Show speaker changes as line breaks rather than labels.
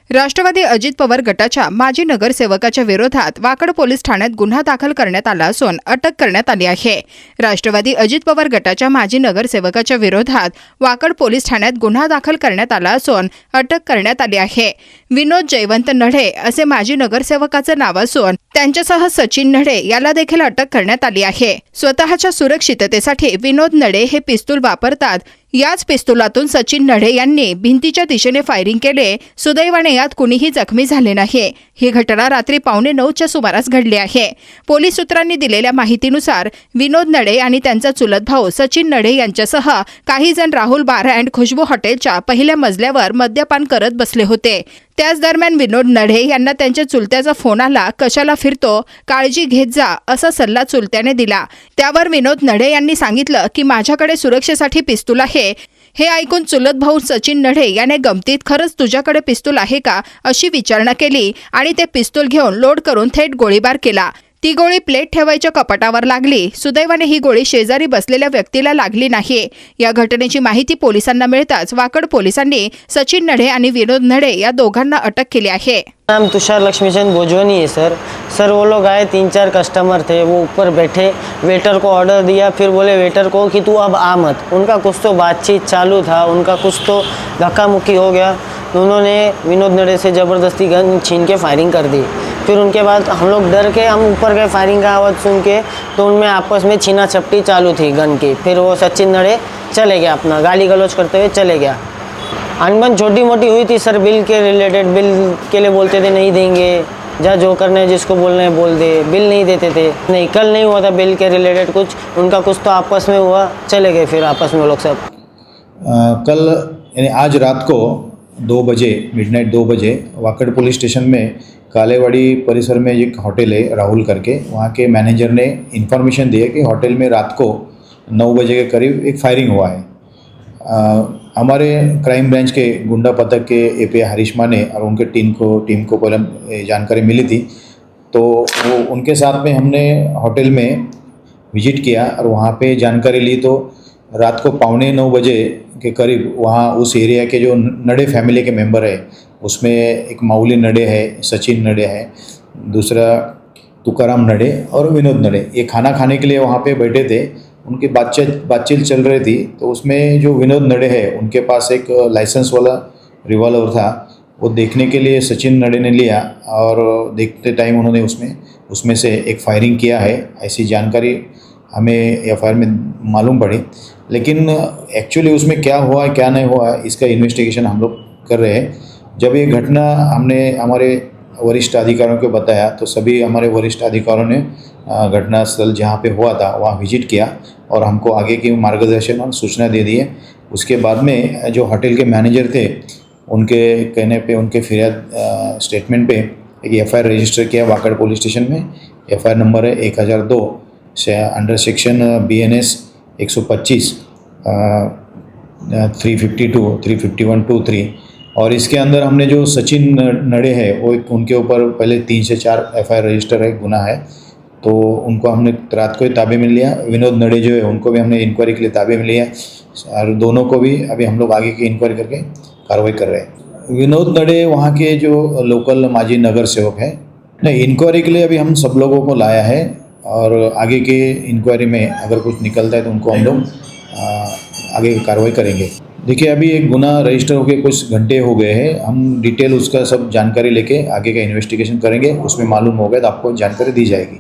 राष्ट्रवादी अजित पवार गटाच्या माजी नगरसेवकाच्या विरोधात वाकड पोलीस ठाण्यात गुन्हा दाखल करण्यात आला असून अटक करण्यात आली आहे। राष्ट्रवादी अजित पवार गटाच्या माजी नगरसेवकाच्या विरोधात वाकड पोलीस ठाण्यात गुन्हा दाखल करण्यात आला असून अटक करण्यात आली आहे। विनोद जयवंत नढे असे माजी नगरसेवकाचे नाव असून त्यांच्यासह सचिन नढे याला देखील अटक करण्यात आली आहे। स्वतःच्या सुरक्षिततेसाठी विनोद नढे हे पिस्तूल वापरतात। याच पिस्तुलातून सचिन नढे यांनी भिंतीच्या दिशेने फायरिंग केले। सुदैवाने यात कुणीही जखमी झाले नाही। ही घटना रात्री 8:45च्या सुमारास घडली आहे। पोलीस सूत्रांनी दिलेल्या माहितीनुसार विनोद नढे आणि त्यांचा चुलत भाऊ सचिन नढे यांच्यासह काही जण राहुल बार अँड खुशबू हॉटेलच्या पहिल्या मजल्यावर मद्यपान करत बसले होते। त्याच दरम्यान विनोद नढे यांना त्यांच्या चुलत्याचा फोन आला, कशाला फिरतो, काळजी घेत जा असा सल्ला चुलत्याने दिला। त्यावर विनोद नढे यांनी सांगितलं की माझ्याकडे सुरक्षेसाठी पिस्तूल आहे। हे ऐकून चुलत भाऊ सचिन नढे याने गमतीत खरंच तुझ्याकडे पिस्तूल आहे का अशी विचारणा केली आणि ते पिस्तूल घेऊन लोड करून थेट गोळीबार केला। ती गोळी प्लेट ठेवायच्या कपाटावर लागली। सुदैवाने ही गोळी शेजारी बसलेल्या व्यक्तीला लागली नाही। या घटनेची माहिती पोलिसांना मिळताच वाकड पोलिसांनी सचिन नढे आणि विनोद नढे या दोघांना अटक केली आहे।
नाम तुषार लक्ष्मीचंद भोजवनी है सर वो लोग आए, 3-4 कस्टमर थे, वो ऊपर बैठे, वेटर को ऑर्डर दिया, फिर बोले वेटर को कि तू अब आ मत। उनका कुछ तो बातचीत चालू था, उनका कुछ तो धक्का मुक्की हो गया। उन्होंने विनोद नढे से ज़बरदस्ती गन छीन के फायरिंग कर दी। फिर उनके बाद हम लोग डर के हम ऊपर गए, फायरिंग का आवाज़ सुन के, तो उनमें आपस में छीना छपटी चालू थी गन की। फिर वो सचिन नढे चले गया, अपना गाली गलौज करते हुए चले गया। अनबन छोटी मोटी हुई थी सर, बिल के रिलेटेड। बिल के लिए बोलते थे नहीं देंगे, जा जो करना है जिसको बोलना है बोल दे। बिल नहीं देते थे, नहीं कल नहीं हुआ था बिल के रिलेटेड कुछ, उनका कुछ तो आपस में हुआ, चले गए फिर आपस में वो लोग सब।
कल यानी आज रात को 2 बजे मिडनाइट 2 बजे वाकड़ पुलिस स्टेशन में कालेवाड़ी परिसर में एक होटल है राहुल करके, वहाँ के मैनेजर ने इन्फॉर्मेशन दिया कि होटल में रात को 9 बजे के करीब एक फायरिंग हुआ है। हमारे क्राइम ब्रांच के गुंडा पथक के एपी हरीशमा ने और उनके टीम को पहले जानकारी मिली थी, तो वो उनके साथ में हमने होटल में विजिट किया और वहाँ पे जानकारी ली। तो रात को 8:45 बजे के करीब वहाँ उस एरिया के जो नडे फैमिली के मेंबर है, उसमें एक माऊली नडे है, सचिन नडे है, दूसरा तुकाराम नडे और विनोद नडे, ये खाना खाने के लिए वहाँ पे बैठे थे। उनकी बातचीत चल रही थी, तो उसमें जो विनोद नडे है उनके पास एक लाइसेंस वाला रिवॉल्वर था। वो देखने के लिए सचिन नडे ने लिया और देखते टाइम उन्होंने उसमें से एक फायरिंग किया है, ऐसी जानकारी हमें एफआईआर में मालूम पड़ी। लेकिन एक्चुअली उसमें क्या हुआ क्या नहीं हुआ इसका इन्वेस्टिगेशन हम लोग कर रहे हैं। जब ये घटना हमने हमारे वरिष्ठ अधिकारियों को बताया, तो सभी हमारे वरिष्ठ अधिकारियों ने घटनास्थल जहाँ पे हुआ था वहाँ विजिट किया और हमको आगे की मार्गदर्शन और सूचना दे दी है। उसके बाद में जो होटल के मैनेजर थे, उनके कहने पे, उनके फिरियाद स्टेटमेंट पे एक एफआईआर रजिस्टर किया वाकड़ पुलिस स्टेशन में। एफआईआर नंबर है 1002 से अंडर सेक्शन BNS 125 352 35123। और इसके अंदर हमने जो सचिन नडे है वो उनके ऊपर पहले 3 से 4 एफआईआर रजिस्टर है, गुनाह है, तो उनको हमने रात को ही ताबे में लिया। विनोद नडे जो है उनको भी हमने इंक्वायरी के लिए ताबे में लिया और दोनों को भी अभी हम लोग आगे की इंक्वायरी करके कार्रवाई कर रहे हैं। विनोद नडे वहाँ के जो लोकल माजी नगर सेवक है, नहीं, इंक्वायरी के लिए अभी हम सब लोगों को लाया है और आगे के इंक्वायरी में अगर कुछ निकलता है तो उनको हम लोग आगे कार्रवाई करेंगे। देखिए, अभी एक गुना रजिस्टर होकर कुछ घंटे हो गए हैं, हम डिटेल उसका सब जानकारी लेके आगे का इन्वेस्टिगेशन करेंगे, उसमें मालूम होगा तो आपको जानकारी दी जाएगी।